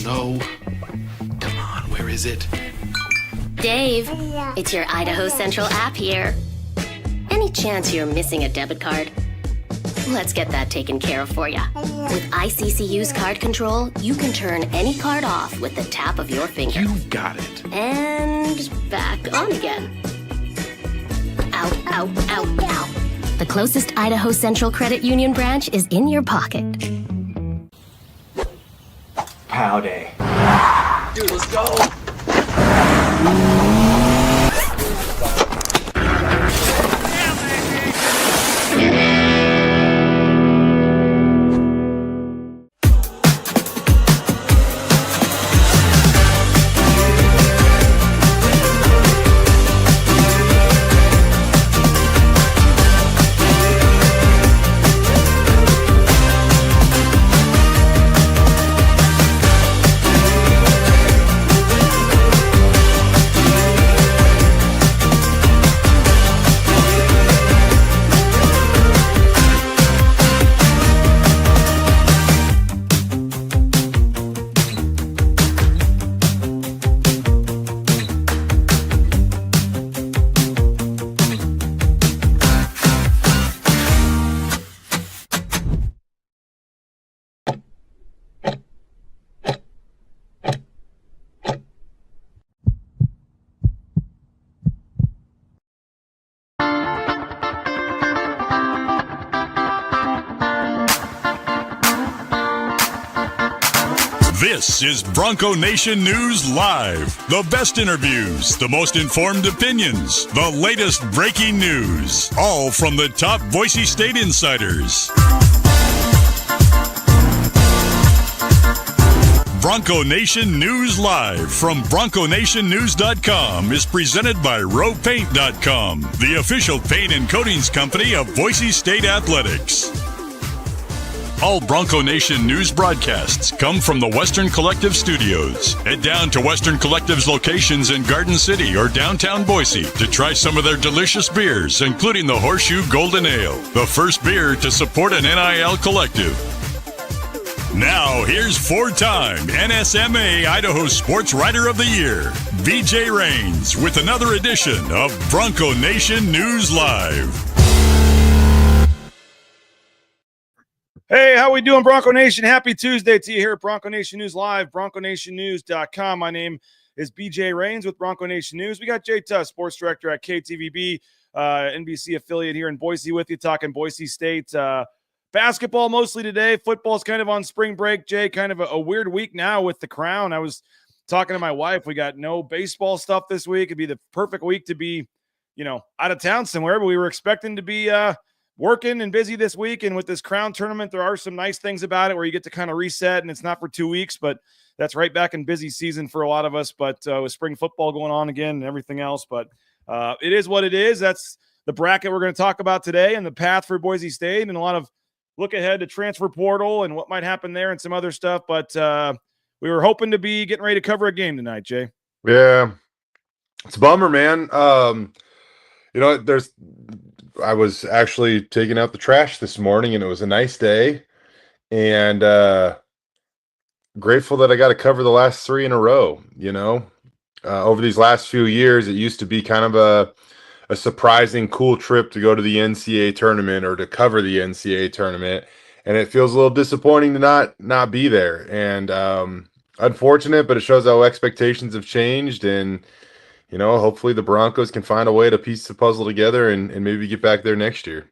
No. Come on, where is it? Dave, it's your Idaho Central app here. Any chance you're missing a debit card? Let's get that taken care of for you. With ICCU's card control, you can turn any card off with the tap of your finger. You got it. And back on again. Ow, ow, ow, ow. The closest Idaho Central Credit Union branch is in your pocket. Pow day. Dude, let's go. This is Bronco Nation News Live. The best interviews, the most informed opinions, the latest breaking news, all from the top Boise State insiders. Bronco Nation News Live from BroncoNationNews.com is presented by RowPaint.com, the official paint and coatings company of Boise State Athletics. All Bronco Nation news broadcasts come from the Western Collective Studios. Head down to Western Collective's locations in Garden City or downtown Boise to try some of their delicious beers, including the Horseshoe Golden Ale, the first beer to support an NIL collective. Now, here's four-time NSMA Idaho Sports Writer of the Year, BJ Rains, with another edition of Bronco Nation News Live. Hey, how we doing, Bronco Nation? Happy Tuesday to you here at Bronco Nation News Live, BroncoNationNews.com. My name is BJ Rains with Bronco Nation News. We got Jay Tust, sports director at KTVB, NBC affiliate here in Boise with you, talking Boise State. Basketball mostly today. Football's kind of on spring break, Jay. Kind of a weird week now with the Crown. I was talking to my wife. We got no baseball stuff this week. It'd be the perfect week to be, out of town somewhere, but we were expecting to be working and busy this week. And with this Crown tournament, there are some nice things about it where you get to kind of reset, and it's not for 2 weeks, but that's right back in busy season for a lot of us. But with spring football going on again and everything else, but it is what it is. That's the bracket we're going to talk about today and the path for Boise State and a lot of look ahead to transfer portal and what might happen there and some other stuff. But we were hoping to be getting ready to cover a game tonight, Jay. Yeah, it's a bummer, man. I was actually taking out the trash this morning, and it was a nice day, and grateful that I got to cover the last three in a row. Over these last few years, it used to be kind of a surprising, cool trip to go to the NCAA tournament or to cover the NCAA tournament, and it feels a little disappointing to not be there. And unfortunate, but it shows how expectations have changed, and hopefully the Broncos can find a way to piece the puzzle together and maybe get back there next year.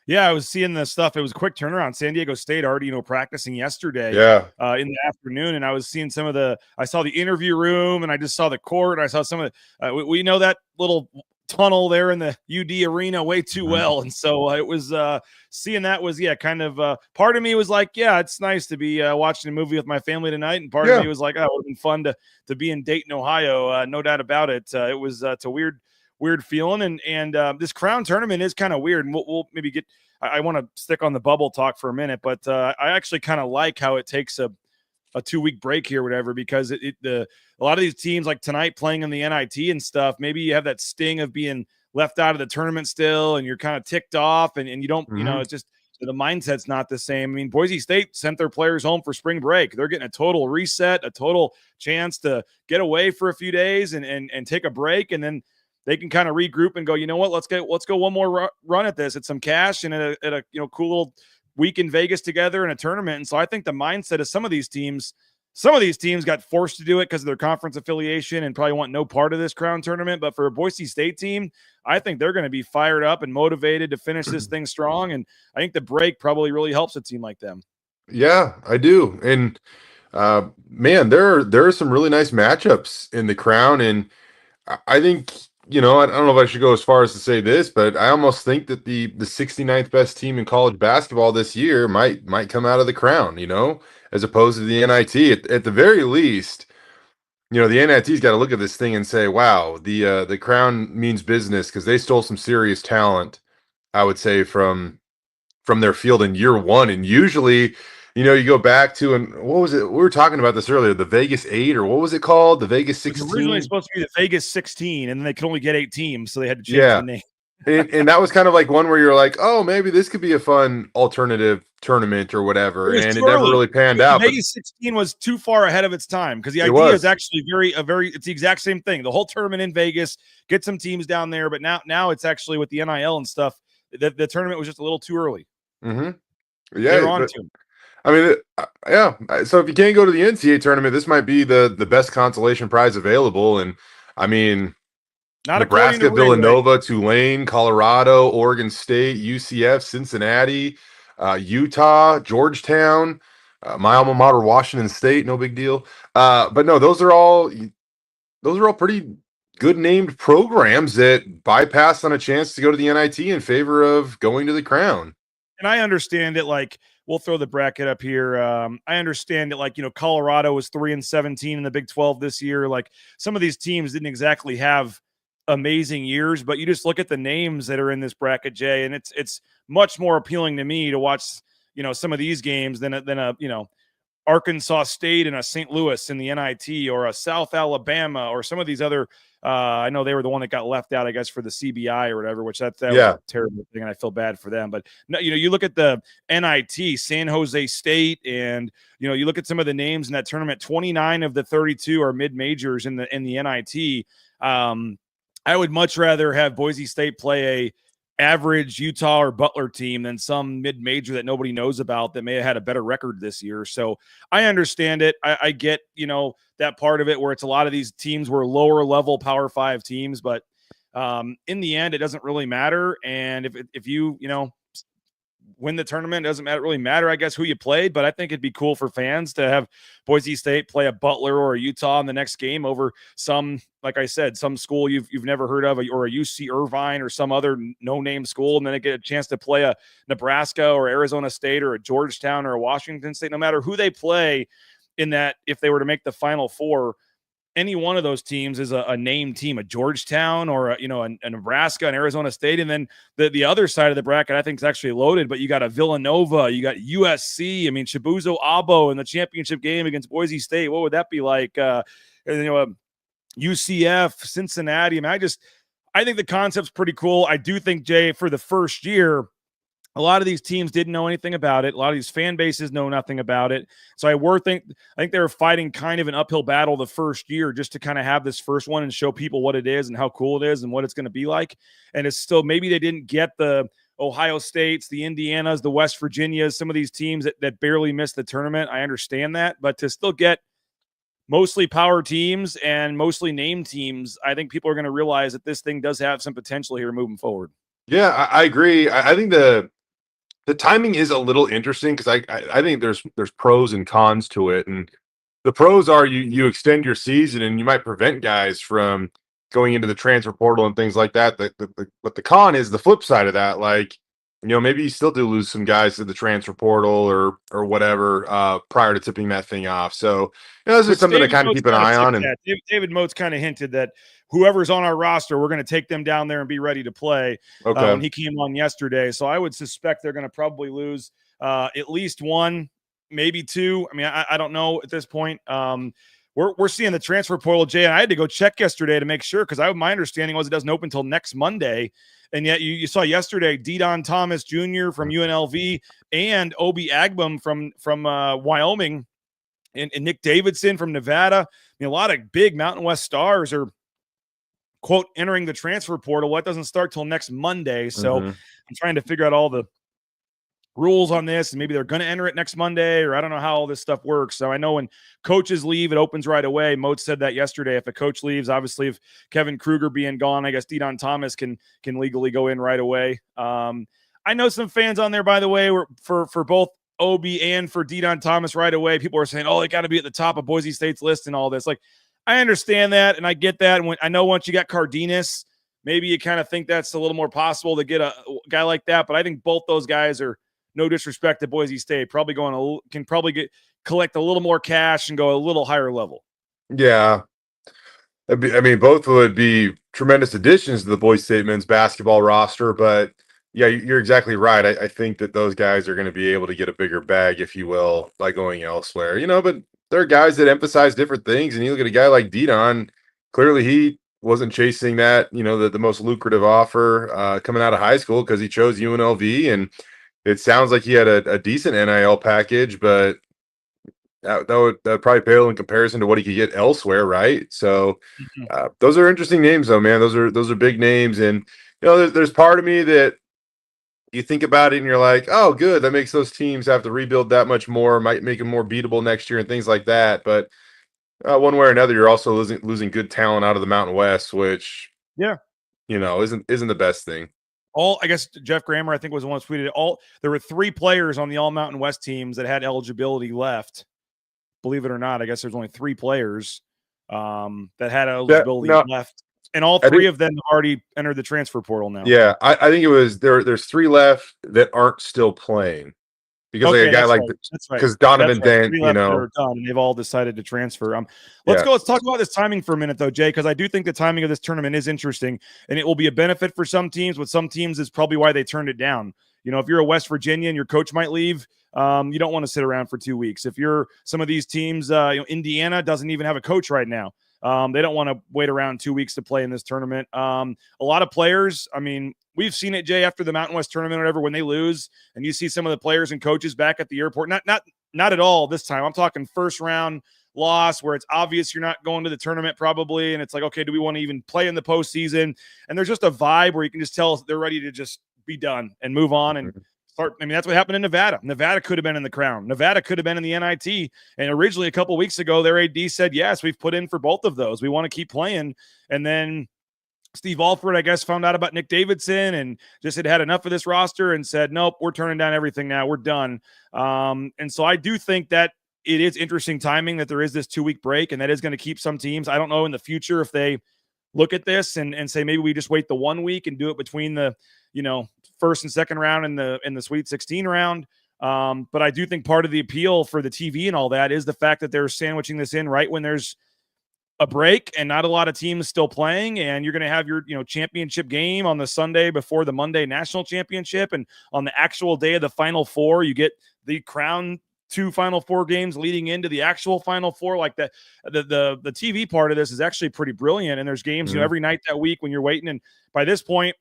Yeah, I was seeing the stuff. It was a quick turnaround. San Diego State already, practicing yesterday in the afternoon. And I was seeing I saw the interview room, and I just saw the court. I saw some of we know that little tunnel there in the UD arena way too well. And so it was seeing that was, kind of part of me was like, yeah, it's nice to be watching a movie with my family tonight. And part of me was like, oh, it would have been fun to be in Dayton, Ohio. No doubt about it. It was it's a weird feeling. And this Crown tournament is kind of weird. And we'll maybe get, I want to stick on the bubble talk for a minute, but I actually kind of like how it takes a 2-week break here, whatever, because a lot of these teams like tonight playing in the NIT and stuff, maybe you have that sting of being left out of the tournament still, and you're kind of ticked off and you don't, it's just, So the mindset's not the same. I mean, Boise State sent their players home for spring break. They're getting a total reset, a total chance to get away for a few days and take a break, and then they can kind of regroup and go, you know what, let's go one more run at this. It's some cash and at a cool little week in Vegas together in a tournament. And so I think the mindset of some of these teams got forced to do it because of their conference affiliation and probably want no part of this crown tournament. But for a Boise State team, I think they're going to be fired up and motivated to finish this thing strong. And I think the break probably really helps a team like them. Yeah, I do. And man, there are some really nice matchups in the crown. And I think, I don't know if I should go as far as to say this, but I almost think that the 69th best team in college basketball this year might come out of the crown, as opposed to the NIT. At the very least, the NIT's got to look at this thing and say, wow, the crown means business, because they stole some serious talent, I would say, from their field in year one. And usually, you go back to, and what was it? We were talking about this earlier, the Vegas 8, or what was it called? The Vegas 16? It was originally supposed to be the Vegas 16, and then they could only get 8 teams, so they had to change the name. and that was kind of like one where you're like, oh, maybe this could be a fun alternative tournament or whatever. And it never really panned out. Vegas 16 was too far ahead of its time, because the idea is actually it's the exact same thing. The whole tournament in Vegas, get some teams down there, but now it's actually with the NIL and stuff. The tournament was just a little too early. Mm-hmm. Yeah, they're on to. I mean, yeah. So if you can't go to the NCAA tournament, this might be the best consolation prize available. And I mean, not Nebraska, Villanova, Tulane, Colorado, Oregon State, UCF, Cincinnati, Utah, Georgetown, my alma mater, Washington State. No big deal. But no, those are all pretty good named programs that bypass on a chance to go to the NIT in favor of going to the crown. And I understand it. Like, we'll throw the bracket up here. I understand it. Like, Colorado was 3-17 in the Big 12 this year. Like, some of these teams didn't exactly have amazing years, but you just look at the names that are in this bracket, Jay, and it's much more appealing to me to watch, some of these games than a Arkansas State and a St. Louis in the NIT, or a South Alabama, or some of these other. I know they were the one that got left out, I guess, for the CBI or whatever, which that was a terrible thing, and I feel bad for them. But no, you look at the NIT, San Jose State, and you look at some of the names in that tournament. 29 of the 32 are mid majors in the NIT. I would much rather have Boise State play a average Utah or Butler team than some mid-major that nobody knows about that may have had a better record this year. So I understand it. I get, that part of it where it's a lot of these teams were lower level Power 5 teams, but in the end, it doesn't really matter. And if you win the tournament, it doesn't really matter, I guess, who you played, but I think it'd be cool for fans to have Boise State play a Butler or a Utah in the next game over some, like I said, some school you've never heard of, or a UC Irvine or some other no-name school, and then they get a chance to play a Nebraska or Arizona State or a Georgetown or a Washington State. No matter who they play in that, if they were to make the Final Four, any one of those teams is a named team, a Georgetown or a Nebraska and Arizona State. And then the other side of the bracket, I think, is actually loaded, but you got a Villanova, you got USC. I mean, Chibuzo Abo in the championship game against Boise State. What would that be like? UCF, Cincinnati. I mean, I think the concept's pretty cool. I do think, Jay, for the first year, a lot of these teams didn't know anything about it. A lot of these fan bases know nothing about it. So I think they were fighting kind of an uphill battle the first year just to kind of have this first one and show people what it is and how cool it is and what it's going to be like. And it's still, maybe they didn't get the Ohio States, the Indianas, the West Virginias, some of these teams that barely missed the tournament. I understand that, but to still get mostly power teams and mostly named teams, I think people are going to realize that this thing does have some potential here moving forward. Yeah, I agree. I think the timing is a little interesting, because I think there's pros and cons to it. And the pros are you extend your season and you might prevent guys from going into the transfer portal and things like that. But the con is the flip side of that. Like, maybe you still do lose some guys to the transfer portal or whatever prior to tipping that thing off. So this is something to kind of keep an eye on. And David Moats kind of hinted that whoever's on our roster, we're going to take them down there and be ready to play. Okay. When he came on yesterday. So I would suspect they're going to probably lose at least one, maybe two. I mean, I don't know at this point. we're seeing the transfer portal, Jay, and I had to go check yesterday to make sure because my understanding was it doesn't open until next Monday. And yet you saw yesterday Deion Thomas Jr. from UNLV and Obi Agbum from Wyoming and Nick Davidson from Nevada. A lot of big Mountain West stars are, quote, entering the transfer portal. Well, it doesn't start till next Monday. So I'm trying to figure out all the rules on this, and maybe they're going to enter it next Monday, or I don't know how all this stuff works. So I know when coaches leave, it opens right away. Moat said that yesterday. If a coach leaves, obviously, if Kevin Kruger being gone, I guess Deion Thomas can legally go in right away. I know some fans on there, by the way, were for both Obi and for Deion Thomas right away. People are saying, "Oh, they got to be at the top of Boise State's list," and all this. Like, I understand that, and I get that. And I know once you got Cardenas, maybe you kind of think that's a little more possible to get a guy like that. But I think both those guys are, no disrespect to Boise State, probably can collect a little more cash and go a little higher level. Yeah. Both would be tremendous additions to the Boise State men's basketball roster, but yeah, you're exactly right. I think that those guys are going to be able to get a bigger bag, if you will, by going elsewhere, but there are guys that emphasize different things. And you look at a guy like Deion, clearly he wasn't chasing that, the most lucrative offer coming out of high school because he chose UNLV, and it sounds like he had a decent NIL package, but that would probably pale in comparison to what he could get elsewhere, right? So those are interesting names, though, man. Those are big names, and there's part of me that you think about it and you're like, oh, good, that makes those teams have to rebuild that much more, might make them more beatable next year and things like that. But one way or another, you're also losing good talent out of the Mountain West, which isn't the best thing. I guess Jeff Grammer, I think, was the one who tweeted there were 3 players on the All Mountain West teams that had eligibility left. Believe it or not, I guess there's only 3 players that had eligibility left. And all 3 of them have already entered the transfer portal now. Yeah, I think it was there's 3 left that aren't still playing. Because a guy like because Donovan Dent, done, and they've all decided to transfer. Let's talk about this timing for a minute, though, Jay, because I do think the timing of this tournament is interesting, and it will be a benefit for some teams. With some teams, is probably why they turned it down. If you're a West Virginia and your coach might leave, you don't want to sit around for 2 weeks. If you're some of these teams, Indiana doesn't even have a coach right now. They don't want to wait around 2 weeks to play in this tournament. A lot of players, we've seen it, Jay, after the Mountain West tournament or whatever, when they lose and you see some of the players and coaches back at the airport, not at all this time. I'm talking first round loss where it's obvious you're not going to the tournament probably. And it's like, okay, do we want to even play in the postseason? And there's just a vibe where you can just tell they're ready to just be done and move on and start. That's what happened in Nevada. Nevada could have been in the crown. Nevada could have been in the NIT. And originally a couple of weeks ago, their AD said, yes, we've put in for both of those. We want to keep playing. And then Steve Alford, I guess, found out about Nick Davidson and just had enough of this roster and said, nope, we're turning down everything now. We're done. And so I do think that it is interesting timing that there is this 2-week break, and that is going to keep some teams. I don't know in the future if they look at this and say, maybe we just wait the 1 week and do it between the, first and second round and the Sweet 16 round. But I do think part of the appeal for the TV and all that is the fact that they're sandwiching this in right when there's a break and not a lot of teams still playing, and you're going to have your championship game on the Sunday before the Monday national championship, and on the actual day of the Final Four you get the crown 2 Final Four games leading into the actual Final Four. Like the TV part of this is actually pretty brilliant, and there's games every night that week when you're waiting, and by this point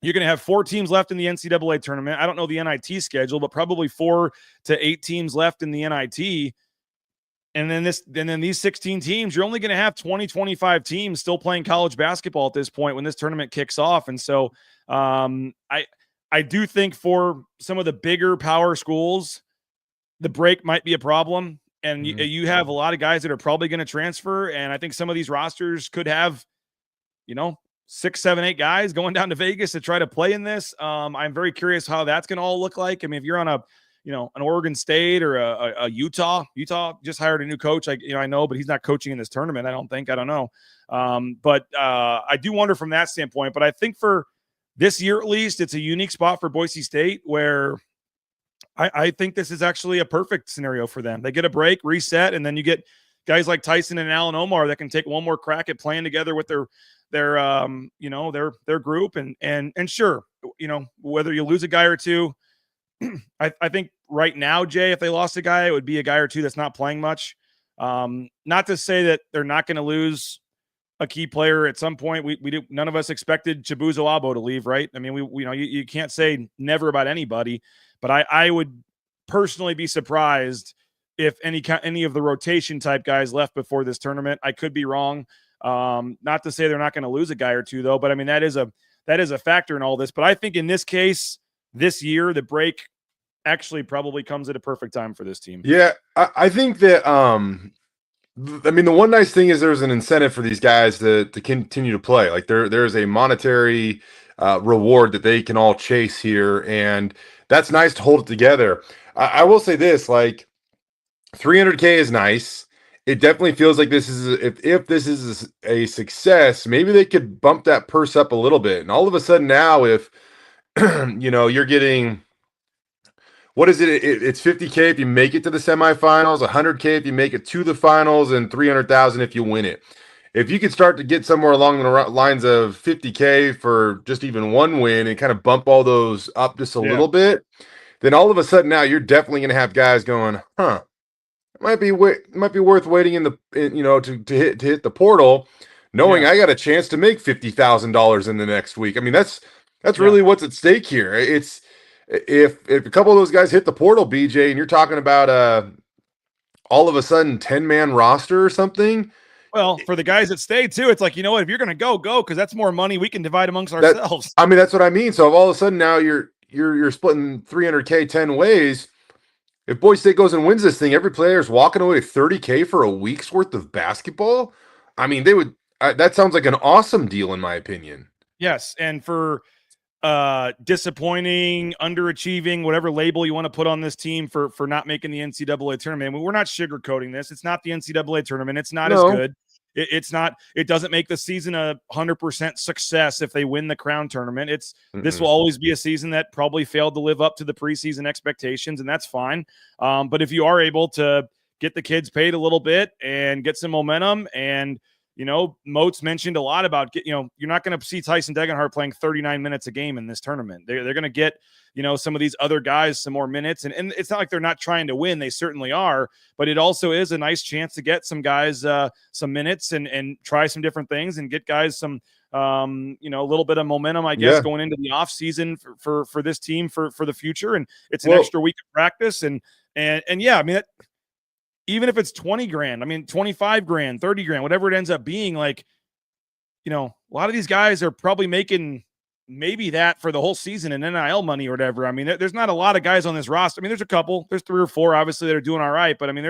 you're going to have 4 teams left in the NCAA tournament. I don't know the NIT schedule, but probably 4 to 8 teams left in the NIT. And then these 16 teams, you're only going to have 20, 25 teams still playing college basketball at this point when this tournament kicks off. And so I do think for some of the bigger power schools, the break might be a problem. And you have a lot of guys that are probably going to transfer. And I think some of these rosters could have, 6, 7, 8 guys going down to Vegas to try to play in this. I'm very curious how that's going to all look like. If you're on an Oregon State or a Utah just hired a new coach. I know, but he's not coaching in this tournament. I don't know. But I do wonder from that standpoint, but I think for this year, at least, it's a unique spot for Boise State where I think this is actually a perfect scenario for them. They get a break, reset, and then you get guys like Tyson and Alan Omar that can take one more crack at playing together with their group. And sure, whether you lose a guy or two, I think right now, Jay, if they lost a guy, it would be a guy or two that's not playing much. Not to say that they're not going to lose a key player at some point. None of us expected Chibuzo Abo to leave, right? I mean, you can't say never about anybody, but I would personally be surprised if any of the rotation type guys left before this tournament. I could be wrong. Not to say they're not going to lose a guy or two, though, but I mean, that is a factor in all this. But I think in this case, this year, the break actually probably comes at a perfect time for this team. Yeah, I think that I mean, the one nice thing is there's an incentive for these guys to continue to play. Like there's a monetary reward that they can all chase here, and that's nice to hold it together. I will say this, like 300K is nice. It definitely feels like this is if this is a success, maybe they could bump that purse up a little bit. And all of a sudden now, if you're getting, what is it? It's 50K if you make it to the semifinals, 100K if you make it to the finals, and 300,000 if you win it. If you could start to get somewhere along the lines of 50K for just even one win and kind of bump all those up just a little bit, then all of a sudden now you're definitely going to have guys going, it might be worth waiting to hit the portal, knowing I got a chance to make $50,000 in the next week. I mean, that's really what's at stake here. It's if a couple of those guys hit the portal, BJ, and you're talking about all of a sudden 10-man roster or something. Well, for the guys that stay too, it's like, you know what, if you're going to go, because that's more money we can divide amongst ourselves. I mean, that's what I mean. So if all of a sudden now you're splitting 300K 10 ways, if Boise State goes and wins this thing, every player is walking away with 30K for a week's worth of basketball. I mean, they would. That sounds like an awesome deal, in my opinion. Yes, and for disappointing, underachieving, whatever label you want to put on this team for not making the NCAA tournament. I mean, we're not sugarcoating this. It's not the NCAA tournament. It's not as good. It's not. It doesn't make the season 100% success if they win the Crown tournament. This will always be a season that probably failed to live up to the preseason expectations, and that's fine. But if you are able to get the kids paid a little bit and get some momentum, and Moats mentioned a lot about you're not going to see Tyson Degenhart playing 39 minutes a game in this tournament. They're going to get some of these other guys some more minutes, and it's not like they're not trying to win. They certainly are, but it also is a nice chance to get some guys some minutes and try some different things and get guys some a little bit of momentum, I guess, going into the off season for this team for the future. And it's an extra week of practice, and yeah, I mean, even if it's 20 grand, I mean, 25 grand, 30 grand, whatever it ends up being, like, a lot of these guys are probably making maybe that for the whole season in NIL money or whatever. I mean, there's not a lot of guys on this roster. I mean, there's a couple, there's 3 or 4, obviously, that are doing all right. But I mean,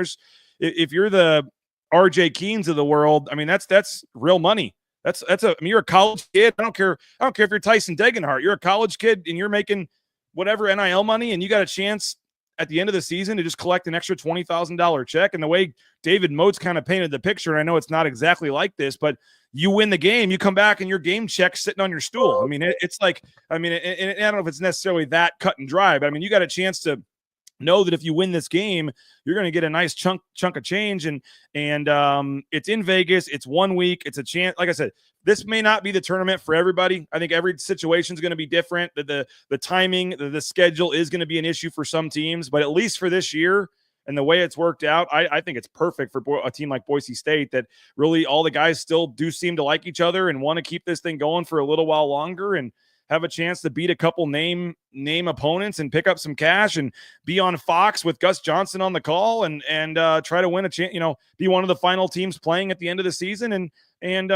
if you're the RJ Keens of the world, I mean, that's real money. I mean, you're a college kid. I don't care if you're Tyson Degenhart, you're a college kid and you're making whatever NIL money, and you got a chance at the end of the season to just collect an extra $20,000 check. And the way David Moats kind of painted the picture, and I know it's not exactly like this, but you win the game, you come back and your game check's sitting on your stool. I mean, it's like, I mean, and I don't know if it's necessarily that cut and dry, but I mean, you got a chance to know that if you win this game, you're going to get a nice chunk of change. And it's in Vegas. It's 1 week. It's a chance. Like I said, this may not be the tournament for everybody. I think every situation is going to be different. The timing, the schedule is going to be an issue for some teams, but at least for this year and the way it's worked out, I think it's perfect for a team like Boise State, that really all the guys still do seem to like each other and want to keep this thing going for a little while longer and have a chance to beat a couple name opponents and pick up some cash and be on Fox with Gus Johnson on the call and try to win a chance, be one of the final teams playing at the end of the season and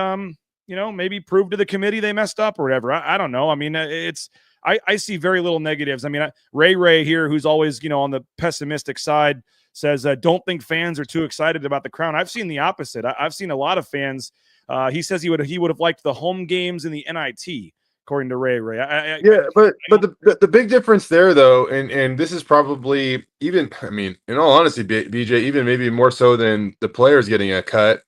maybe prove to the committee they messed up or whatever. I don't know. I mean, I see very little negatives. I mean, Ray here, who's always, on the pessimistic side, says, don't think fans are too excited about the Crown. I've seen the opposite. I've seen a lot of fans. He says he would have liked the home games in the NIT, according to Ray. But the big difference there, though, and this is probably even, I mean, in all honesty, BJ, even maybe more so than the players getting a cut.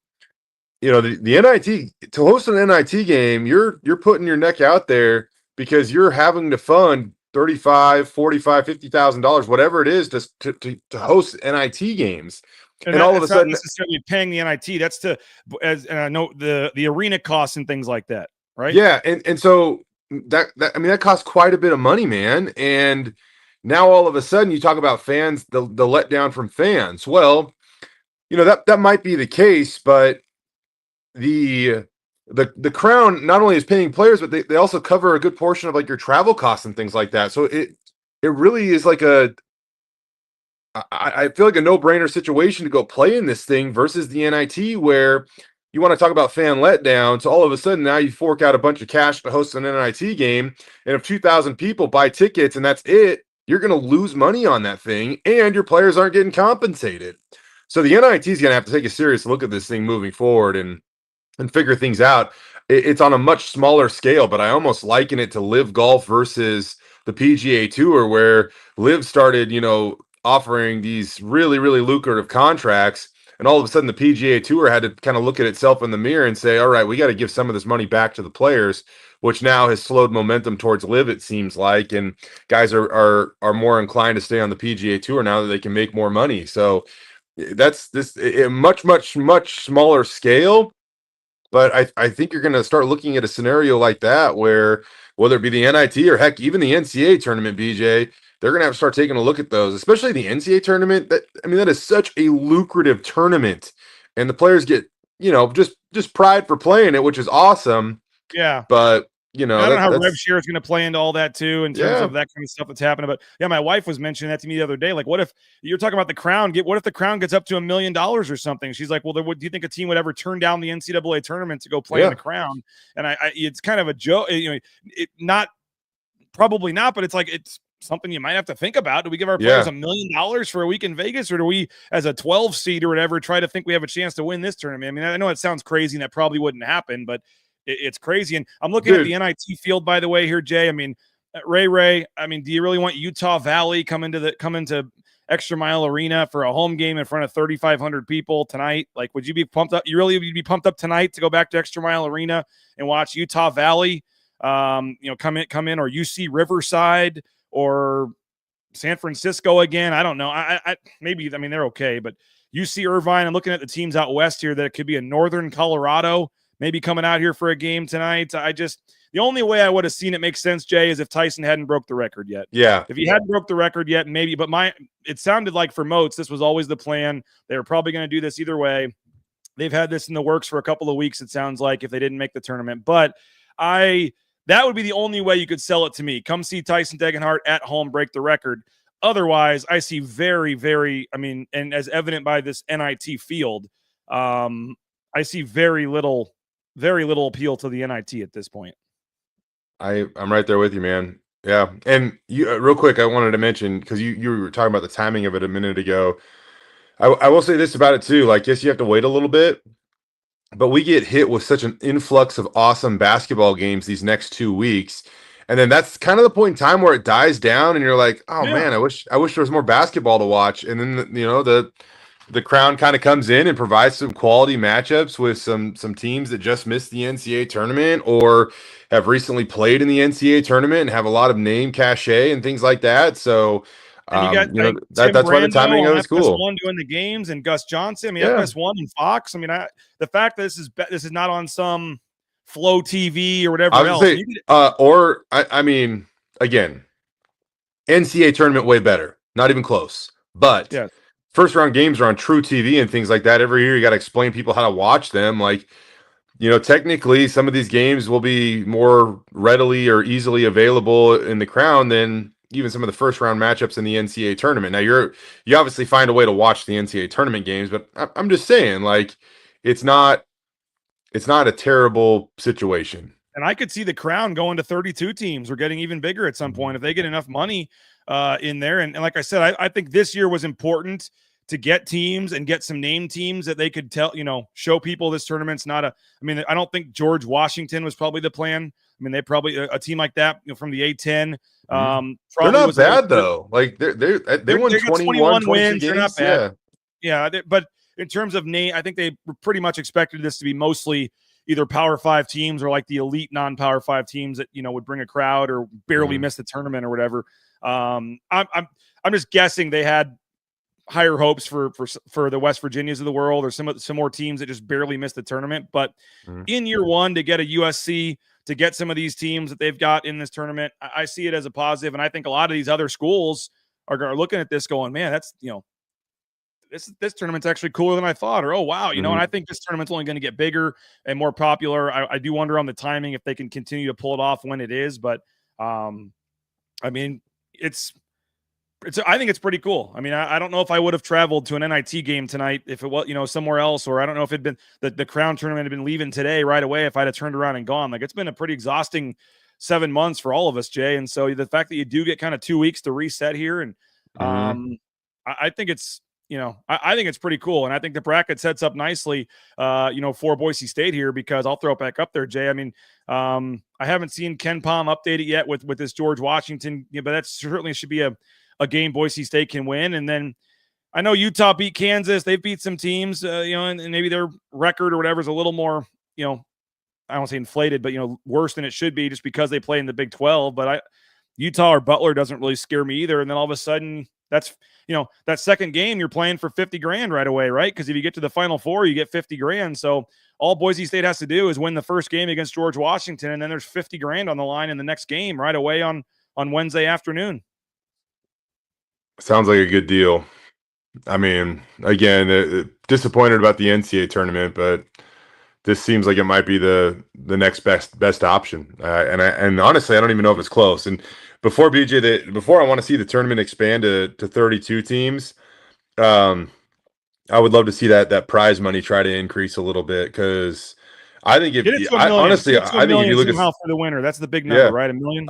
The NIT, to host an NIT game, you're putting your neck out there because you're having to fund $35,000, $45,000, $50,000, whatever it is, to host NIT games. And all of a sudden, not necessarily paying the NIT. That's and I know the arena costs and things like that, right? Yeah, and so that costs quite a bit of money, man. And now all of a sudden, you talk about fans, the letdown from fans. Well, that might be the case, but the Crown not only is paying players, but they also cover a good portion of like your travel costs and things like that. So it really is like I feel like a no-brainer situation to go play in this thing versus the NIT, where you want to talk about fan letdown. So all of a sudden now you fork out a bunch of cash to host an NIT game, and if 2,000 people buy tickets and that's it, you're going to lose money on that thing, and your players aren't getting compensated. So the NIT is going to have to take a serious look at this thing moving forward and figure things out. It's on a much smaller scale, but I almost liken it to Live Golf versus the PGA Tour, where Live started, offering these really, really lucrative contracts. And all of a sudden, the PGA Tour had to kind of look at itself in the mirror and say, all right, we got to give some of this money back to the players, which now has slowed momentum towards Live, it seems like. And guys are more inclined to stay on the PGA Tour now that they can make more money. So that's this a much, much, much smaller scale. But I think you're going to start looking at a scenario like that where, whether it be the NIT or heck, even the NCAA tournament, BJ, they're going to have to start taking a look at those, especially the NCAA tournament. That is such a lucrative tournament, and the players get, just pride for playing it, which is awesome. Yeah. But, I don't know how rev share is going to play into all that too, in terms of that kind of stuff that's happening. But yeah, my wife was mentioning that to me the other day. Like, what if you're talking about the Crown? What if the Crown gets up to $1 million or something? She's like, well, do you think a team would ever turn down the NCAA tournament to go play in the Crown? And it's kind of a joke, probably not, but it's something you might have to think about. Do we give our players $1 million for a week in Vegas, or do we, as a 12 seed or whatever, try to think we have a chance to win this tournament? I mean, I know it sounds crazy and that probably wouldn't happen, but it's crazy. And I'm looking at the NIT field, by the way, here, Jay. I mean, Ray, I mean, do you really want Utah Valley come into Extra Mile Arena for a home game in front of 3,500 people tonight? Like, would you be pumped up? Would you be pumped up tonight to go back to Extra Mile Arena and watch Utah Valley, come in, or UC Riverside or San Francisco again? I don't know. Maybe, they're okay, but UC Irvine, I'm looking at the teams out west here that it could be a Northern Colorado maybe coming out here for a game tonight. The only way I would have seen it make sense, Jay, is if Tyson hadn't broke the record yet. Yeah. If he hadn't broke the record yet, maybe, but it sounded like for Moats, this was always the plan. They were probably going to do this either way. They've had this in the works for a couple of weeks, it sounds like, if they didn't make the tournament. But that would be the only way you could sell it to me. Come see Tyson Degenhart at home break the record. Otherwise, I see very, very, and as evident by this NIT field, I see very little appeal to the NIT at this point. I'm right there with you, man. Yeah. And you, real quick, I wanted to mention, because you were talking about the timing of it a minute ago. I will say this about it too. Like, yes, you have to wait a little bit, but we get hit with such an influx of awesome basketball games these next 2 weeks. And then that's kind of the point in time where it dies down and you're like, oh man, I wish there was more basketball to watch. And then, the Crown kind of comes in and provides some quality matchups with some teams that just missed the NCAA tournament or have recently played in the NCAA tournament and have a lot of name cachet and things like that. So, and you got that's why the timing of it is cool. FS1 doing the games, and Gus Johnson. FS1 and Fox. The fact that this is not on some Flow TV or whatever else. Again, NCAA tournament way better. Not even close. But first round games are on True TV and things like that. Every year you got to explain people how to watch them. Like, technically some of these games will be more readily or easily available in the Crown than even some of the first round matchups in the NCAA tournament. Now you obviously find a way to watch the NCAA tournament games, but I'm just saying, like, it's not a terrible situation. And I could see the Crown going to 32 teams or getting even bigger at some point if they get enough money in there. And like I said, I think this year was important to get teams and get some name teams that they could show people this tournament's not I don't think George Washington was probably the plan. They probably a team like that from the A10. They're not bad though. Like they won 21 wins. They're not bad. Yeah, but in terms of name, I think they pretty much expected this to be mostly either Power 5 teams or like the elite non-Power 5 teams that would bring a crowd or barely miss the tournament or whatever. I'm just guessing they had higher hopes for the West Virginias of the world or some more teams that just barely missed the tournament. But in year one, to get a USC, to get some of these teams that they've got in this tournament, I see it as a positive. And I think a lot of these other schools are looking at this going, man, that's, this tournament's actually cooler than I thought, or, oh, wow, you know, and I think this tournament's only going to get bigger and more popular. I do wonder on the timing if they can continue to pull it off when it is, but I mean, I think it's pretty cool. I mean, I don't know if I would have traveled to an NIT game tonight if it was, you know, somewhere else, or I don't know if it'd been the Crown tournament had been leaving today right away if I'd have turned around and gone. Like, it's been a pretty exhausting 7 months for all of us, Jay. And so the fact that you do get kind of 2 weeks to reset here, and I think it's, you know, I think it's pretty cool. And I think the bracket sets up nicely, you know, for Boise State here, because I'll throw it back up there, Jay. I mean, I haven't seen Ken Palm update it yet with this George Washington, but that certainly should be a game Boise State can win. And then I know Utah beat Kansas. They've beat some teams, you know, and maybe their record or whatever is a little more, you know, I don't want to say inflated, but, you know, worse than it should be just because they play in the Big 12. But Utah or Butler doesn't really scare me either. And then all of a sudden, that's, you know, that second game you're playing for 50 grand right away, right? Because if you get to the Final Four, you get 50 grand. So all Boise State has to do is win the first game against George Washington, and then there's 50 grand on the line in the next game right away on Wednesday afternoon. Sounds like a good deal. I mean, again, disappointed about the NCAA tournament, but this seems like it might be the next best option. And honestly, I don't even know if it's close. And before I want to see the tournament expand to 32 teams, I would love to see that prize money try to increase a little bit, because I think if you look at for the winner, that's the big number, right? $1 million.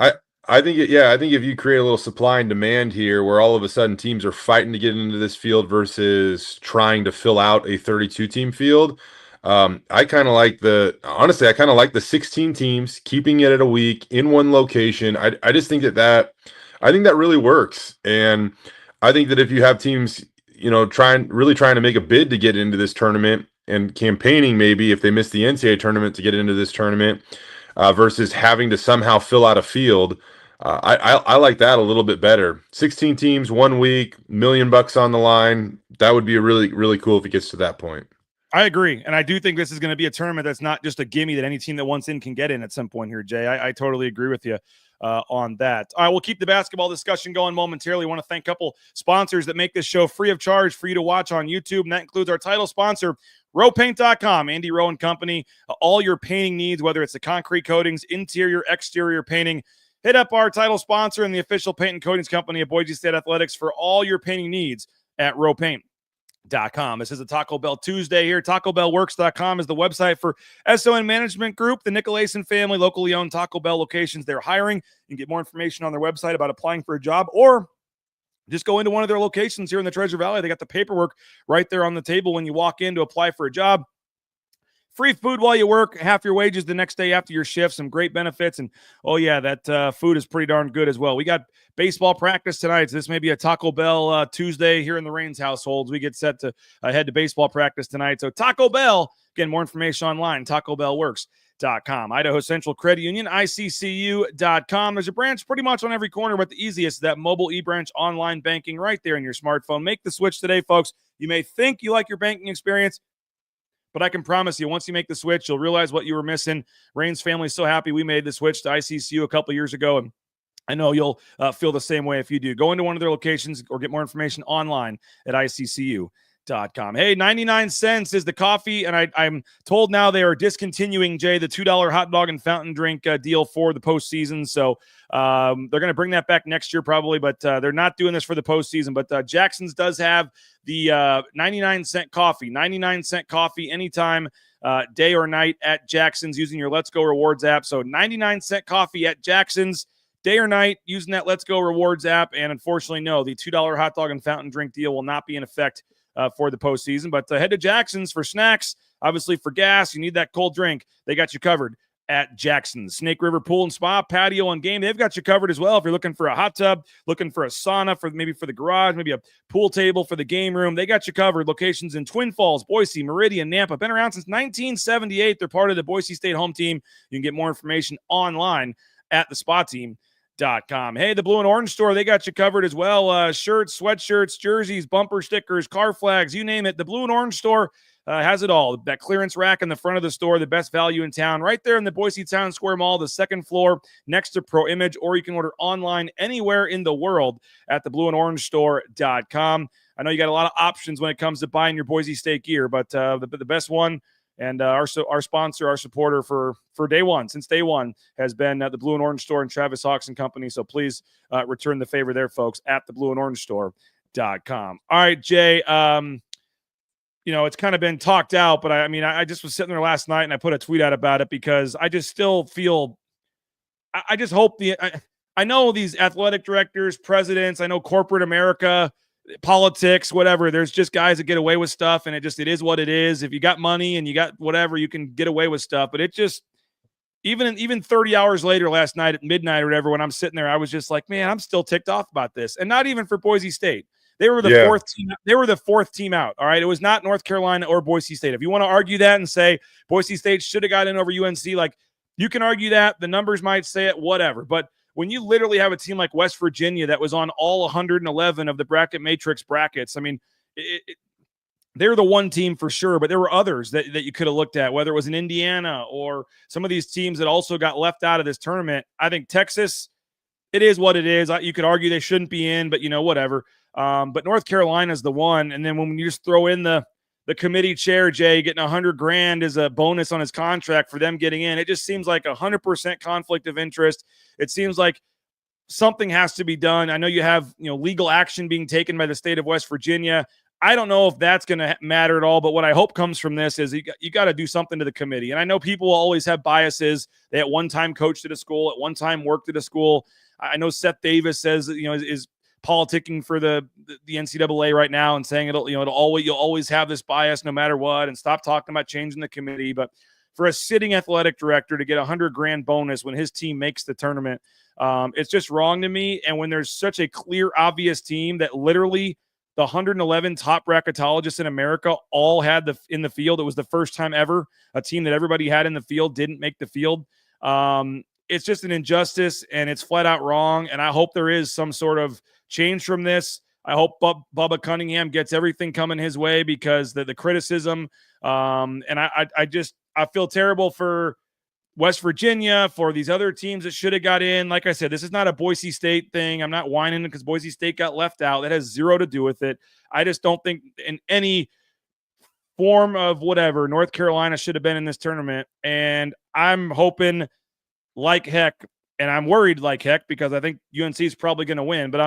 I think if you create a little supply and demand here, where all of a sudden teams are fighting to get into this field versus trying to fill out a 32 team field. I kind of like the 16 teams, keeping it at a week in one location. I just think that really works. And I think that if you have teams, you know, trying to make a bid to get into this tournament and campaigning, maybe if they miss the NCAA tournament to get into this tournament, versus having to somehow fill out a field, I like that a little bit better. 16 teams, 1 week, $1 million on the line. That would be really, really cool if it gets to that point. I agree. And I do think this is going to be a tournament that's not just a gimme that any team that wants in can get in at some point here, Jay. I totally agree with you on that. All right, we'll keep the basketball discussion going momentarily. I want to thank a couple sponsors that make this show free of charge for you to watch on YouTube, and that includes our title sponsor, rowpaint.com, Andy Rowe and Company. All your painting needs, whether it's the concrete coatings, interior, exterior painting, hit up our title sponsor and the official paint and coatings company of Boise State Athletics for all your painting needs at rowpaint.com. This is a Taco Bell Tuesday here. TacoBellWorks.com is the website for SON Management Group, the Nicolason family, locally owned Taco Bell locations. They're hiring. You can get more information on their website about applying for a job, or just go into one of their locations here in the Treasure Valley. They got the paperwork right there on the table when you walk in to apply for a job. Free food while you work, half your wages the next day after your shift, some great benefits. And, oh, yeah, that food is pretty darn good as well. We got baseball practice tonight, so this may be a Taco Bell Tuesday here in the Rains households. We get set to head to baseball practice tonight. So Taco Bell, again, more information online, TacoBellWorks.com. Idaho Central Credit Union, ICCU.com. There's a branch pretty much on every corner, but the easiest is that mobile e-branch online banking right there in your smartphone. Make the switch today, folks. You may think you like your banking experience, but I can promise you, once you make the switch, you'll realize what you were missing. Rain's family's so happy we made the switch to ICCU a couple years ago, and I know you'll feel the same way if you do. Go into one of their locations or get more information online at ICCU.com. Hey, 99 cents is the coffee, and I'm told now they are discontinuing, Jay, the $2 hot dog and fountain drink deal for the postseason. So they're going to bring that back next year probably, but they're not doing this for the postseason. But Jackson's does have the 99 cent coffee, 99 cent coffee anytime, day or night at Jackson's using your Let's Go Rewards app. So 99 cent coffee at Jackson's, day or night, using that Let's Go Rewards app. And unfortunately, no, the $2 hot dog and fountain drink deal will not be in effect for the postseason. But head to Jackson's for snacks, obviously for gas. You need that cold drink. They got you covered at Jackson's. Snake River Pool and Spa, patio and game. They've got you covered as well. If you're looking for a hot tub, looking for a sauna for the garage, maybe a pool table for the game room, they got you covered. Locations in Twin Falls, Boise, Meridian, Nampa. Been around since 1978. They're part of the Boise State home team. You can get more information online at thespateam.com. Hey, the Blue and Orange store, they got you covered as well. Shirts, sweatshirts, jerseys, bumper stickers, car flags, you name it. The Blue and Orange store, has it all. That clearance rack in the front of the store, the best value in town, right there in the Boise Town Square Mall, the second floor next to Pro Image, or you can order online anywhere in the world at theblueandorangestore.com. I know you got a lot of options when it comes to buying your Boise State gear, but the best one, and our sponsor, our supporter for day one, since day one, has been the Blue and Orange Store and Travis Hawks and Company. So please return the favor there, folks, at theblueandorangestore.com. All right, Jay. It's kind of been talked out, but I just was sitting there last night and I put a tweet out about it because I just still feel, I just hope I know these athletic directors, presidents, I know corporate America, politics, whatever. There's just guys that get away with stuff, and it is what it is. If you got money and you got whatever, you can get away with stuff. But it just, even 30 hours later last night at midnight or whatever, when I'm sitting there, I was just like, man, I'm still ticked off about this. And not even for Boise State. They were the fourth team. They were the fourth team out. All right. It was not North Carolina or Boise State. If you want to argue that and say Boise State should have got in over UNC, like, you can argue that. The numbers might say it, whatever. But when you literally have a team like West Virginia that was on all 111 of the bracket matrix brackets, I mean, they're the one team for sure, but there were others that you could have looked at, whether it was in Indiana or some of these teams that also got left out of this tournament. I think Texas, it is what it is. You could argue they shouldn't be in, but whatever. But North Carolina is the one. And then when you just throw in the committee chair, Jay, getting $100,000 as a bonus on his contract for them getting in, it just seems like 100% conflict of interest. It seems like something has to be done. I know you have, legal action being taken by the state of West Virginia. I don't know if that's going to matter at all, but what I hope comes from this is you got to do something to the committee. And I know people will always have biases. They at one time coached at a school, at one time worked at a school. I know Seth Davis says, is politicking for the NCAA right now and saying you'll always have this bias no matter what, and stop talking about changing the committee. But for a sitting athletic director to get $100,000 bonus when his team makes the tournament, it's just wrong to me. And when there's such a clear, obvious team that literally the 111 top bracketologists in America all had in the field, it was the first time ever a team that everybody had in the field didn't make the field. It's just an injustice, and it's flat out wrong. And I hope there is some sort of change from this. I hope Bubba Cunningham gets everything coming his way, because the criticism, and I feel terrible for West Virginia, for these other teams that should have got in. Like I said, this is not a Boise State thing. I'm not whining because Boise State got left out. That has zero to do with it. I just don't think in any form of whatever, North Carolina should have been in this tournament. And I'm hoping like heck, and I'm worried like heck, because I think UNC is probably going to win, but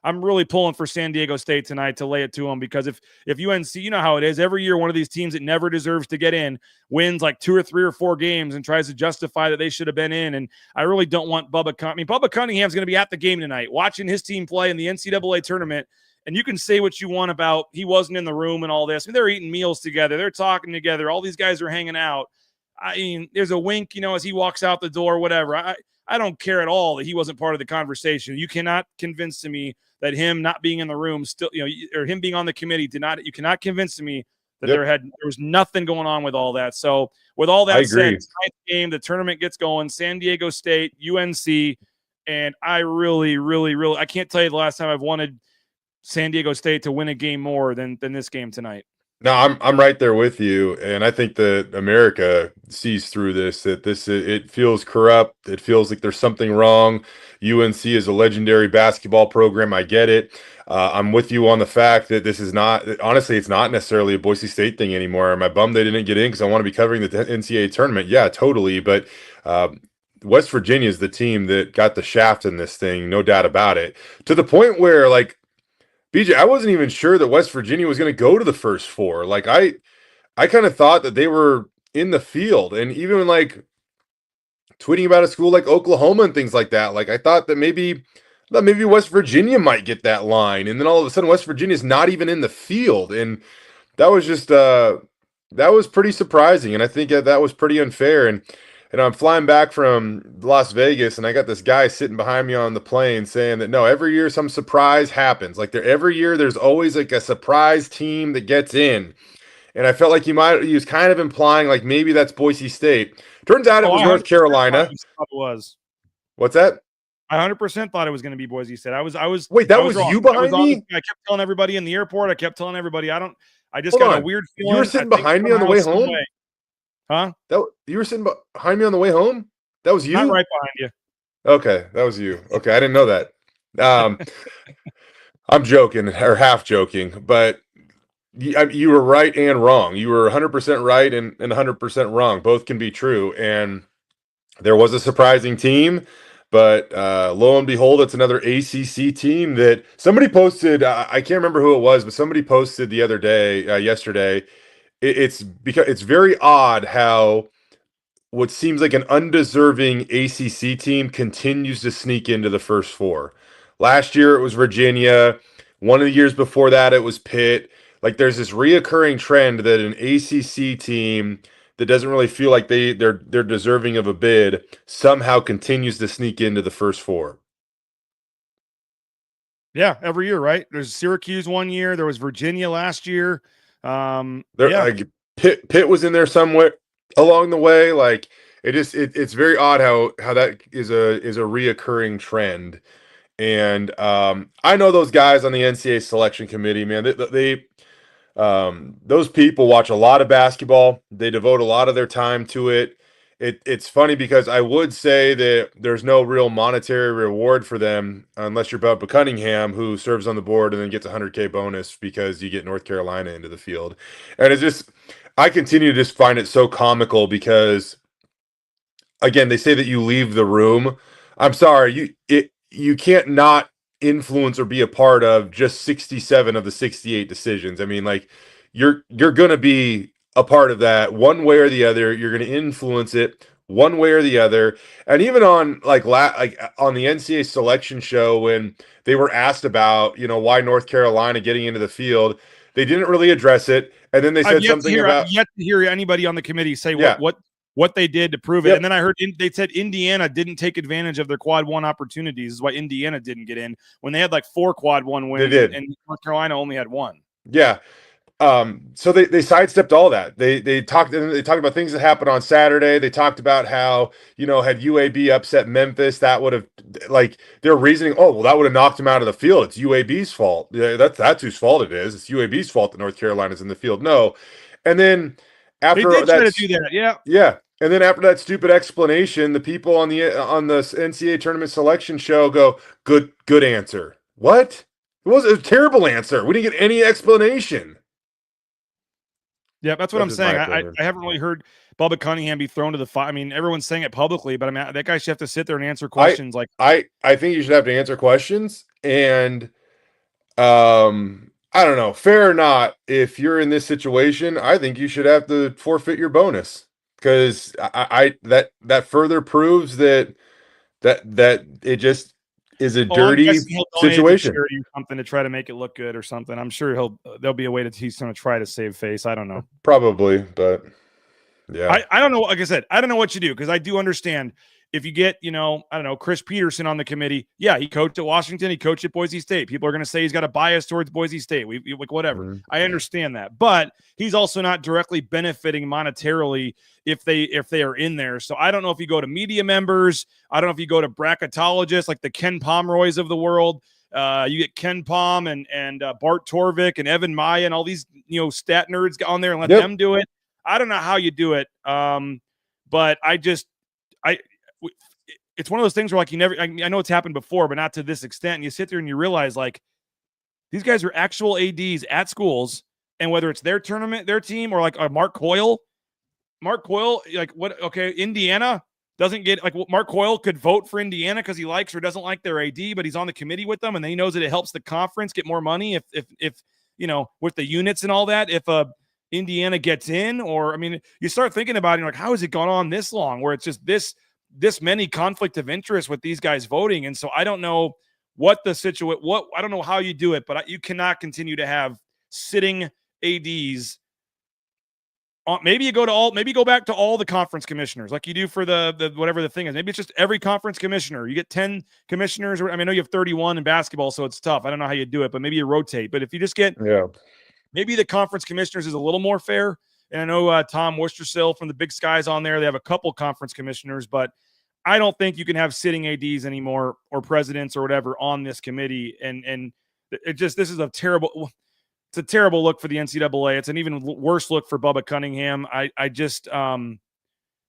I'm really pulling for San Diego State tonight to lay it to them, because if UNC, you know how it is, every year one of these teams that never deserves to get in wins like 2 or 3 or 4 games and tries to justify that they should have been in. And I really don't want Bubba Cunningham's going to be at the game tonight watching his team play in the NCAA tournament. And you can say what you want about he wasn't in the room and all this. I mean, they're eating meals together. They're talking together. All these guys are hanging out. I mean, there's a wink, as he walks out the door, whatever. I don't care at all that he wasn't part of the conversation. You cannot convince me that him not being in the room still, or him being on the committee you cannot convince me that there was nothing going on with all that. So with all that said, tonight's game, the tournament gets going, San Diego State, UNC, and I really, really, really, I can't tell you the last time I've wanted San Diego State to win a game more than this game tonight. No, I'm right there with you, and I think that America sees through this. It feels corrupt. It feels like there's something wrong. UNC is a legendary basketball program. I get it. I'm with you on the fact that this is not. Honestly, it's not necessarily a Boise State thing anymore. Am I bummed they didn't get in because I want to be covering the NCAA tournament? Yeah, totally. But West Virginia is the team that got the shaft in this thing, no doubt about it. To the point where, like, BJ, I wasn't even sure that West Virginia was going to go to the first 4. Like, I kind of thought that they were in the field, and even like tweeting about a school like Oklahoma and things like that. Like, I thought maybe West Virginia might get that line, and then all of a sudden West Virginia is not even in the field, and that was just that was pretty surprising, and I think that was pretty unfair. And I'm flying back from Las Vegas, and I got this guy sitting behind me on the plane saying that, no, every year some surprise happens. Like, every year there's always like a surprise team that gets in. And I felt like he was kind of implying like maybe that's Boise State. Turns out it was North Carolina. It was. What's that? I 100% thought it was going to be Boise State. I was. Wait, that was you behind me? I kept telling everybody in the airport. I kept telling everybody, I I just Hold got a on. weird You feeling. were sitting I think behind me on the somehow, way some home? way- Huh? You were sitting behind me on the way home? That was you? Not right behind you. Okay, that was you. Okay, I didn't know that. Um, I'm joking or half joking, but you were right and wrong. You were 100% right and 100% wrong. Both can be true. And there was a surprising team, but lo and behold, it's another ACC team that somebody posted. I can't remember who it was, but somebody posted the other day, yesterday. It's because it's very odd how what seems like an undeserving ACC team continues to sneak into the first four. Last year it was Virginia. One of the years before that it was Pitt. Like there's this reoccurring trend that an ACC team that doesn't really feel like they're deserving of a bid somehow continues to sneak into the first four. Yeah, every year, right? There's Syracuse one year. There was Virginia last year. There, Yeah. like Pitt was in there somewhere along the way. Like it's very odd how that is a reoccurring trend. And I know those guys on the NCAA selection committee, man. Those people watch a lot of basketball. They devote a lot of their time to it. It's funny because I would say that there's no real monetary reward for them unless you're Bubba Cunningham, who serves on the board and then gets a 100K bonus because you get North Carolina into the field. And it's just, I continue to just find it so comical because, again, they say that you leave the room. I'm sorry, you can't not influence or be a part of just 67 of the 68 decisions. I mean, like you're gonna be a part of that one way or the other. You're gonna influence it one way or the other. And even on like on the NCAA selection show when they were asked about, why North Carolina getting into the field, they didn't really address it. And then they said something I've about yet to hear anybody on the committee say yeah. what they did to prove it. Yep. And then I heard they said Indiana didn't take advantage of their quad one opportunities. This is why Indiana didn't get in when they had like 4 quad one wins. They did. And North Carolina only had 1. Yeah. So they sidestepped all that. They talked about things that happened on Saturday. They talked about how, had UAB upset Memphis, that would have, like, their reasoning, oh, well, that would have knocked them out of the field. It's UAB's fault. Yeah, that's whose fault it is. It's UAB's fault that North Carolina's in the field. No. And then after they did that, try to do that. Yeah. Yeah. And then after that stupid explanation, the people on the NCAA tournament selection show go, good answer. What? It was a terrible answer. We didn't get any explanation. Yeah, that's what I'm saying. I haven't really heard Bubba Cunningham be thrown to the fire. I mean, everyone's saying it publicly, but I mean, that guy should have to sit there and answer questions. I think you should have to answer questions. And I don't know, fair or not, if you're in this situation, I think you should have to forfeit your bonus because that further proves that it just is a dirty situation. Or something to try to make it look good or something. I'm sure there'll be a way that he's going to try to save face. I don't know. Probably, but yeah. I don't know. Like I said, I don't know what you do because I do understand if you get, I don't know, Chris Peterson on the committee. Yeah, he coached at Washington. He coached at Boise State. People are going to say he's got a bias towards Boise State. Like whatever. Mm-hmm. I understand that, but he's also not directly benefiting monetarily if they are in there. So I don't know if you go to media members. I don't know if you go to bracketologists like the Ken Pomeroys of the world. You get Ken Pom and Bart Torvik and Evan Maya and all these stat nerds on there and let them do it. I don't know how you do it, but it's one of those things where like I know it's happened before, but not to this extent. And you sit there and you realize like these guys are actual ADs at schools, and whether it's their tournament, their team, or like Mark Coyle, like what? Okay, Indiana doesn't get like Mark Coyle could vote for Indiana because he likes or doesn't like their AD, but he's on the committee with them, and he knows that it helps the conference get more money if with the units and all that. If Indiana gets in, or I mean, you start thinking about it, like how has it gone on this long where it's just this many conflict of interest with these guys voting. And so I don't know what the situation, I don't know how you do it, but you cannot continue to have sitting ADs. Maybe you go back to all the conference commissioners like you do for the whatever the thing is. Maybe it's just every conference commissioner. You get 10 commissioners. I mean, I know you have 31 in basketball, so it's tough. I don't know how you do it, but maybe you rotate. But if you just get, maybe the conference commissioners is a little more fair. And I know Tom Worcestersill from the Big Skies on there. They have a couple conference commissioners, but I don't think you can have sitting ADs anymore or presidents or whatever on this committee. And it just, this is a terrible it's a terrible look for the NCAA. It's an even worse look for Bubba Cunningham. I just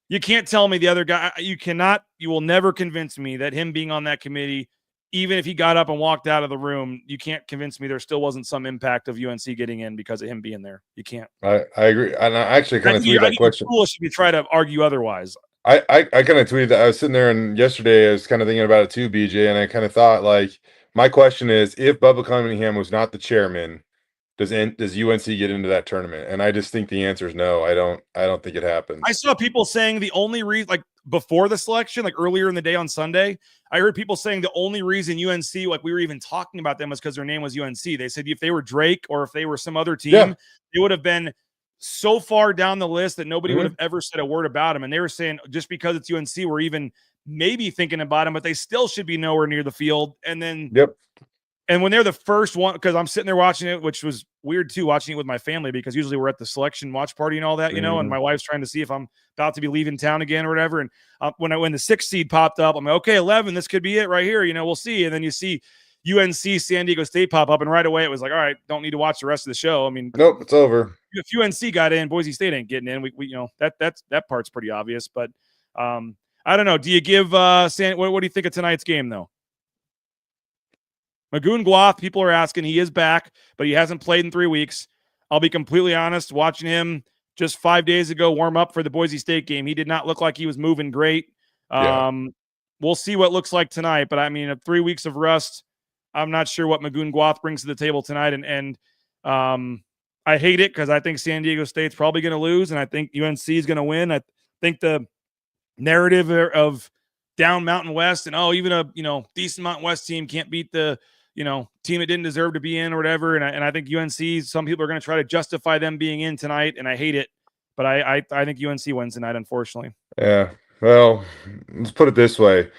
you can't tell me the other guy. You will never convince me that him being on that committee, even if he got up and walked out of the room, you can't convince me there still wasn't some impact of UNC getting in because of him being there. You can't. I agree. And I actually kind of tweeted that question. Foolish if you try to argue otherwise. I kind of tweeted that. I was sitting there, and yesterday I was kind of thinking about it too, BJ, and I kind of thought, like, my question is, if Bubba Cunningham was not the chairman, does UNC get into that tournament? And I just think the answer is no. I don't think it happens. I saw people saying the only reason, like before the selection, like earlier in the day on Sunday, I heard people saying the only reason UNC, like we were even talking about them, was because their name was UNC. They said if they were Drake or if they were some other team, they would have been so far down the list that nobody would have ever said a word about them. And they were saying just because it's UNC, we're even maybe thinking about them, but they still should be nowhere near the field. And then and when they're the first one, because I'm sitting there watching it, which was weird too, watching it with my family, because usually we're at the selection watch party and all that, you know, and my wife's trying to see if I'm about to be leaving town again or whatever. And when the 6th seed popped up, I'm like, okay, 11, this could be it right here. You know, we'll see. And then you see UNC San Diego State pop up, and right away it was like, all right, don't need to watch the rest of the show. I mean, nope, it's over. If UNC got in, Boise State ain't getting in. We you know, that part's pretty obvious. But I don't know. Do you give what do you think of tonight's game though? Magoon Guath, people are asking. He is back, but he hasn't played in 3 weeks. I'll be completely honest, watching him just 5 days ago warm up for the Boise State game, he did not look like he was moving great. We'll see what it looks like tonight, but I mean, 3 weeks of rust, I'm not sure what Magoon Guath brings to the table tonight, and I hate it because I think San Diego State's probably going to lose, and I think UNC is going to win. I think the narrative of down Mountain West and even a decent Mountain West team can't beat the team it didn't deserve to be in or whatever. And I think UNC, some people are going to try to justify them being in tonight, and I hate it. But I think UNC wins tonight, unfortunately. Yeah. Well, let's put it this way.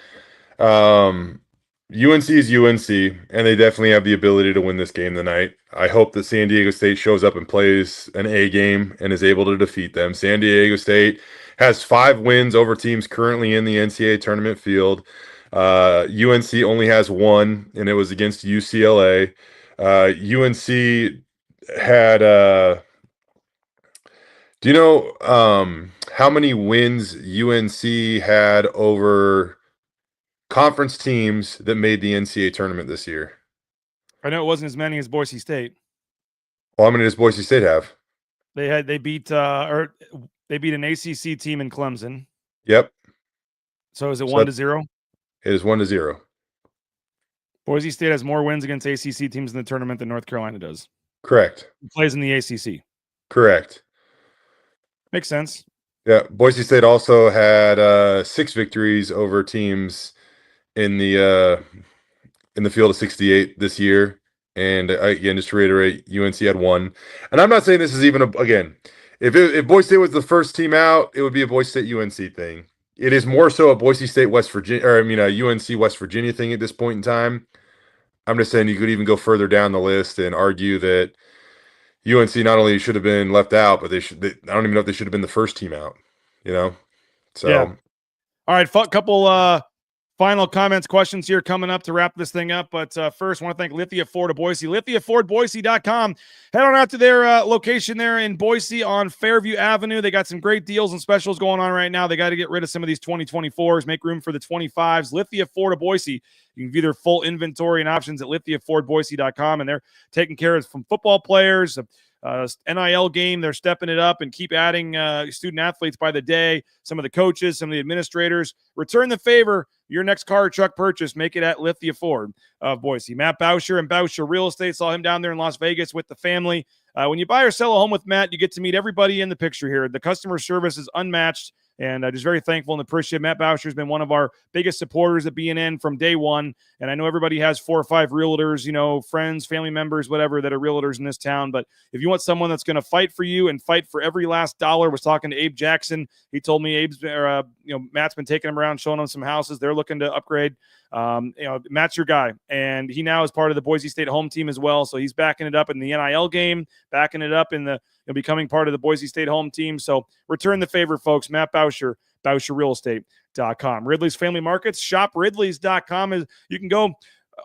UNC is UNC, and they definitely have the ability to win this game tonight. I hope that San Diego State shows up and plays an A game and is able to defeat them. San Diego State has 5 wins over teams currently in the NCAA tournament field. UNC only has 1, and it was against UCLA. UNC had do you know how many wins UNC had over conference teams that made the NCAA tournament this year? I know it wasn't as many as Boise State. Well, how many does Boise State have? They beat an ACC team in Clemson. Yep. So is it 1-0? It is 1-0. Boise State has more wins against ACC teams in the tournament than North Carolina does. Correct. He plays in the ACC. Correct. Makes sense. Yeah. Boise State also had 6 victories over teams in the field of 68 this year. And again, just to reiterate, UNC had 1. And I'm not saying this is even again, if Boise State was the first team out, it would be a Boise State UNC thing. It is more so a Boise State West Virginia, or a UNC West Virginia thing at this point in time. I'm just saying you could even go further down the list and argue that UNC not only should have been left out, but I don't even know if they should have been the first team out. So yeah. All right, couple final comments, questions here coming up to wrap this thing up. But first, I want to thank Lithia Ford of Boise. LithiaFordBoise.com. Head on out to their location there in Boise on Fairview Avenue. They got some great deals and specials going on right now. They got to get rid of some of these 2024s, make room for the 25s. Lithia Ford of Boise. You can view their full inventory and options at LithiaFordBoise.com, and they're taking care of some football players, NIL game. They're stepping it up and keep adding student athletes by the day. Some of the coaches, some of the administrators. Return the favor. Your next car or truck purchase, make it at Lithia Ford of Boise. Matt Bauscher and Bauscher Real Estate, saw him down there in Las Vegas with the family. When you buy or sell a home with Matt, you get to meet everybody in the picture here. The customer service is unmatched, and just very thankful and appreciative. Matt Bauscher has been one of our biggest supporters at BNN from day one, and I know everybody has 4 or 5 realtors, friends, family members, whatever, that are realtors in this town. But if you want someone that's going to fight for you and fight for every last dollar, was talking to Abe Jackson. He told me Matt's been taking him around, showing him some houses they're looking to upgrade. Matt's your guy, and he now is part of the Boise State home team as well. So he's backing it up in the NIL game, backing it up in the becoming part of the Boise State home team. So return the favor, folks. Matt Bauscher, BauscherRealEstate.com. Ridley's Family Markets, shop Ridley's.com. You can go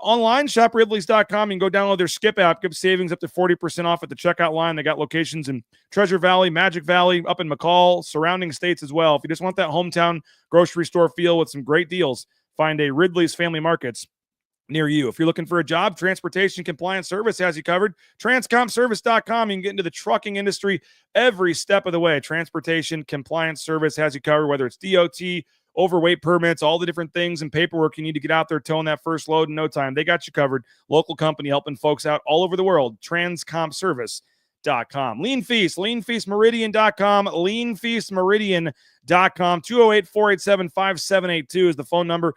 Online, shopridleys.com. You can go download their Skip app. Give savings up to 40% off at the checkout line. They got locations in Treasure Valley, Magic Valley, up in McCall, surrounding states as well. If you just want that hometown grocery store feel with some great deals, find a Ridley's Family Markets near you. If you're looking for a job, Transportation Compliance Service has you covered. Transcomservice.com. You can get into the trucking industry every step of the way. Transportation Compliance Service has you covered, whether it's DOT, overweight permits, all the different things and paperwork you need to get out there towing that first load in no time. They got you covered. Local company helping folks out all over the world. Transcomservice.com. Lean Feast, leanfeastmeridian.com, leanfeastmeridian.com. 208-487-5782 is the phone number.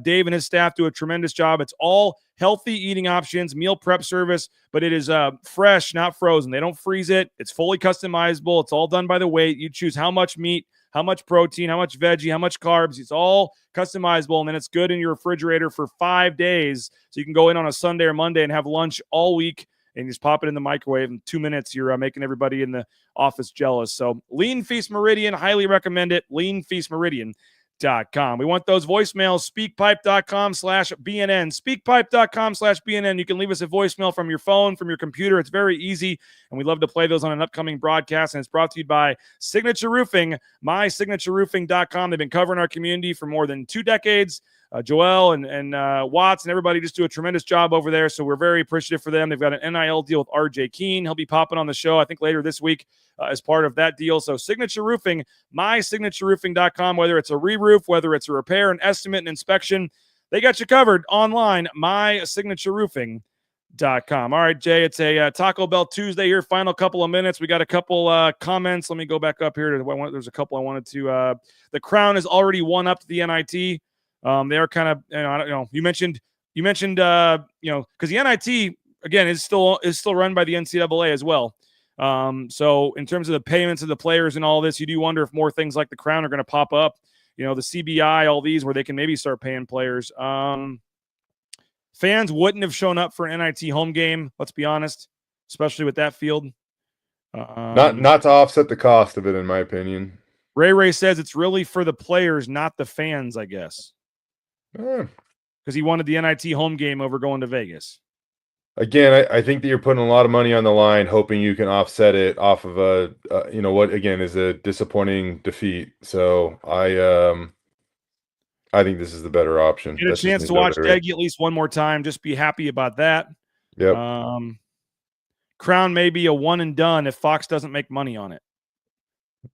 Dave and his staff do a tremendous job. It's all healthy eating options, meal prep service, but it is fresh, not frozen. They don't freeze it. It's fully customizable. It's all done by the weight. You choose how much meat, how much protein, how much veggie, how much carbs. It's all customizable, and then it's good in your refrigerator for 5 days. So you can go in on a Sunday or Monday and have lunch all week and just pop it in the microwave. In 2 minutes, you're making everybody in the office jealous. So Lean Feast Meridian, highly recommend it. leanfeastmeridian.com. We want those voicemails, speakpipe.com/BNN, speakpipe.com/BNN. You can leave us a voicemail from your phone, from your computer. It's very easy, and we'd love to play those on an upcoming broadcast, and it's brought to you by Signature Roofing, mysignatureroofing.com. They've been covering our community for more than 2 decades. Joel and Watts and everybody just do a tremendous job over there, so we're very appreciative for them. They've got an NIL deal with RJ Keene. He'll be popping on the show, I think, later this week as part of that deal. So Signature Roofing, mysignatureroofing.com, whether it's a re-roof, whether it's a repair, an estimate, and inspection, they got you covered online, mysignatureroofing.com. All right, Jay, it's a Taco Bell Tuesday here, final couple of minutes. We got a couple comments. Let me go back up here. There's a couple I wanted to the Crown is already one up to the NIT. They are kind of, I don't know. You mentioned, because the NIT again is still run by the NCAA as well. So in terms of the payments of the players and all this, you do wonder if more things like the Crown are going to pop up. The CBI, all these where they can maybe start paying players. Fans wouldn't have shown up for an NIT home game. Let's be honest, especially with that field. Not to offset the cost of it, in my opinion. Ray says it's really for the players, not the fans, I guess. Because he wanted the NIT home game over going to Vegas. Again, I think that you're putting a lot of money on the line, hoping you can offset it off of what again is a disappointing defeat. So I think this is the better option. Get a chance to watch Deggy at least one more time. Just be happy about that. Yep. Crown may be a one and done if Fox doesn't make money on it.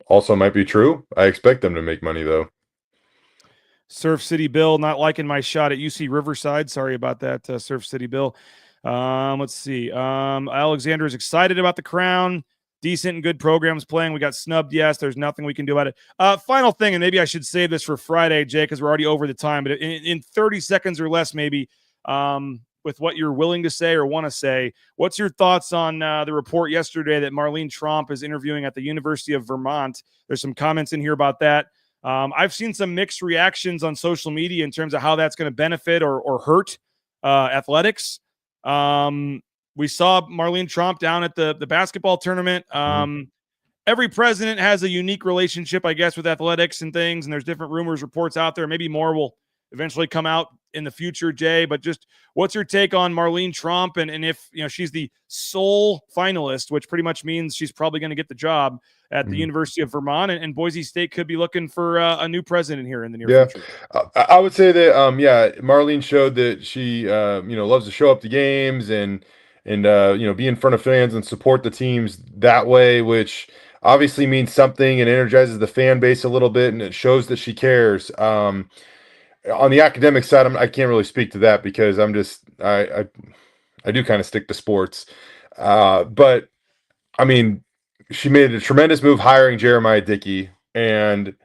Also might be true. I expect them to make money though. Surf City Bill, not liking my shot at UC Riverside. Sorry about that, Surf City Bill. Let's see. Alexander is excited about the Crown. Decent and good programs playing. We got snubbed. Yes, there's nothing we can do about it. Final thing, and maybe I should save this for Friday, Jay, because we're already over the time. But in 30 seconds or less, maybe, with what you're willing to say or want to say, what's your thoughts on the report yesterday that Marlene Tromp is interviewing at the University of Vermont? There's some comments in here about that. I've seen some mixed reactions on social media in terms of how that's going to benefit or hurt athletics. We saw Marlene Tromp down at the basketball tournament. Every president has a unique relationship, I guess, with athletics and things, and there's different rumors, reports out there. Maybe more will eventually come out in the future, Jay, but just what's your take on Marlene Tromp and if she's the sole finalist, which pretty much means she's probably going to get the job at the University of Vermont, and Boise State could be looking for a new president here in the near future. I would say that Marlene showed that she loves to show up to games and be in front of fans and support the teams that way, which obviously means something and energizes the fan base a little bit, and it shows that she cares. On the academic side, I can't really speak to that because I do kind of stick to sports. But I mean, she made a tremendous move hiring Jeremiah Dickey, and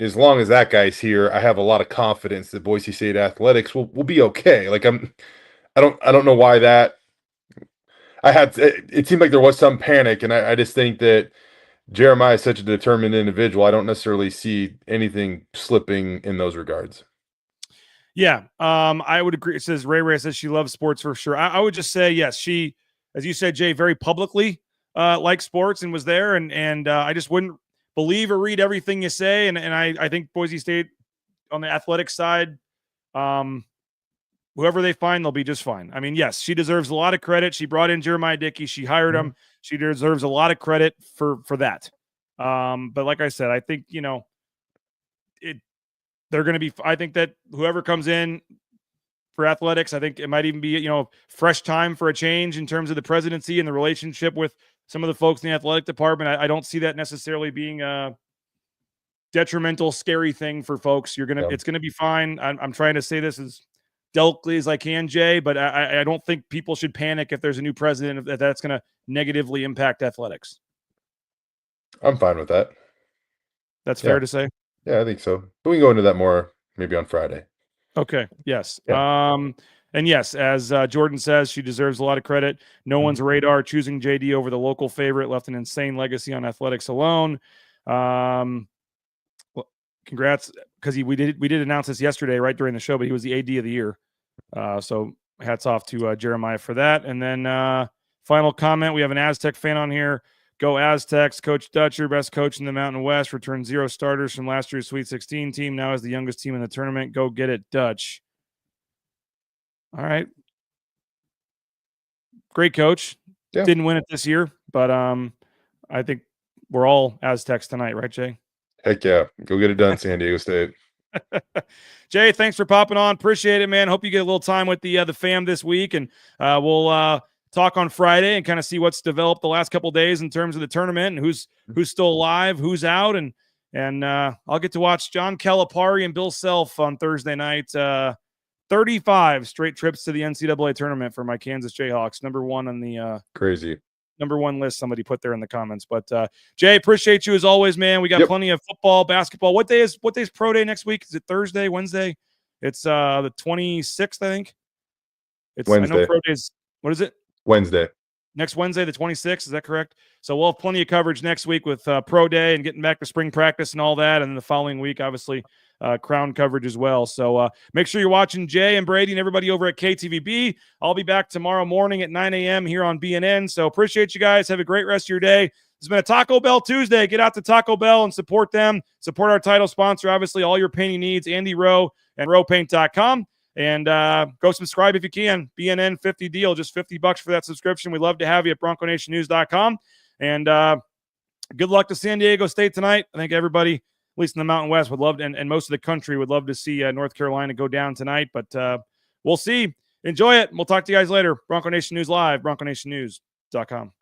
as long as that guy's here, I have a lot of confidence that Boise State athletics will be okay. Like I don't know why that. It seemed like there was some panic, and I just think that Jeremiah is such a determined individual. I don't necessarily see anything slipping in those regards. Yeah, I would agree. It says Ray says she loves sports for sure. I would just say yes. She, as you said, Jay, very publicly likes sports and was there, and I just wouldn't believe or read everything you say. And I think Boise State on the athletic side will whoever they find, they'll be just fine. I mean, yes, she deserves a lot of credit. She brought in Jeremiah Dickey. She hired him. She deserves a lot of credit for that. But like I said, I think, they're going to be, I think that whoever comes in for athletics, I think it might even be, fresh time for a change in terms of the presidency and the relationship with some of the folks in the athletic department. I don't see that necessarily being a detrimental, scary thing for folks. It's going to be fine. I'm trying to say this as delicately as I can, Jay, but I don't think people should panic if there's a new president, that's going to negatively impact athletics. I'm fine with that. That's fair to say. Yeah, I think so. But we can go into that more maybe on Friday. Okay. Yes. Yeah. And yes, as Jordan says, she deserves a lot of credit. No one's radar choosing JD over the local favorite left an insane legacy on athletics alone. Well, congrats, because we did announce this yesterday, right during the show, but he was the AD of the year. So hats off to Jeremiah for that. And then final comment, we have an Aztec fan on here. Go Aztecs. Coach Dutcher, best coach in the Mountain West, returned 0 starters from last year's Sweet 16 team. Now is the youngest team in the tournament. Go get it, Dutch. All right. Great coach. Yeah. Didn't win it this year, but I think we're all Aztecs tonight, right, Jay? Heck yeah. Go get it done, San Diego State. Jay, thanks for popping on. Appreciate it, man. Hope you get a little time with the fam this week, and we'll talk on Friday and kind of see what's developed the last couple of days in terms of the tournament and who's still alive, who's out, and I'll get to watch John Calipari and Bill Self on Thursday night. 35 straight trips to the NCAA tournament for my Kansas Jayhawks. Number one on the crazy number one list. Somebody put there in the comments. But Jay, appreciate you as always, man. We got plenty of football, basketball. What day is pro day next week? Is it Thursday, Wednesday? It's the 26th, I think. It's Wednesday. I know pro days. What is it? Wednesday. Next Wednesday, the 26th. Is that correct? So we'll have plenty of coverage next week with pro day and getting back to spring practice and all that. And then the following week, obviously, crown coverage as well. So make sure you're watching Jay and Brady and everybody over at KTVB. I'll be back tomorrow morning at 9 a.m. here on BNN. So appreciate you guys. Have a great rest of your day. It's been a Taco Bell Tuesday. Get out to Taco Bell and support them. Support our title sponsor. Obviously, all your painting needs, Andy Rowe and rowpaint.com. And go subscribe if you can. BNN 50 deal, just $50 for that subscription. We'd love to have you at BroncoNationNews.com. And good luck to San Diego State tonight. I think everybody, at least in the Mountain West, would love to, and most of the country would love to see North Carolina go down tonight. But we'll see. Enjoy it. We'll talk to you guys later. Bronco Nation News Live, BroncoNationNews.com.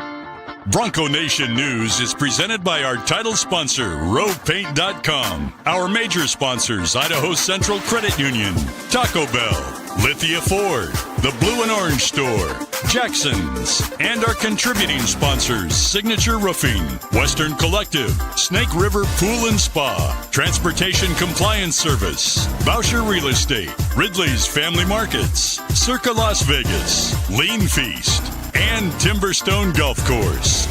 Bronco Nation News is presented by our title sponsor, rowpaint.com. Our major sponsors, Idaho Central Credit Union, Taco Bell, Lithia Ford, the Blue and Orange Store, Jackson's, and our contributing sponsors, Signature Roofing, Western Collective, Snake River Pool and Spa, Transportation Compliance Service, Boucher Real Estate, Ridley's Family Markets, Circa Las Vegas, Lean Feast, and Timberstone Golf Course.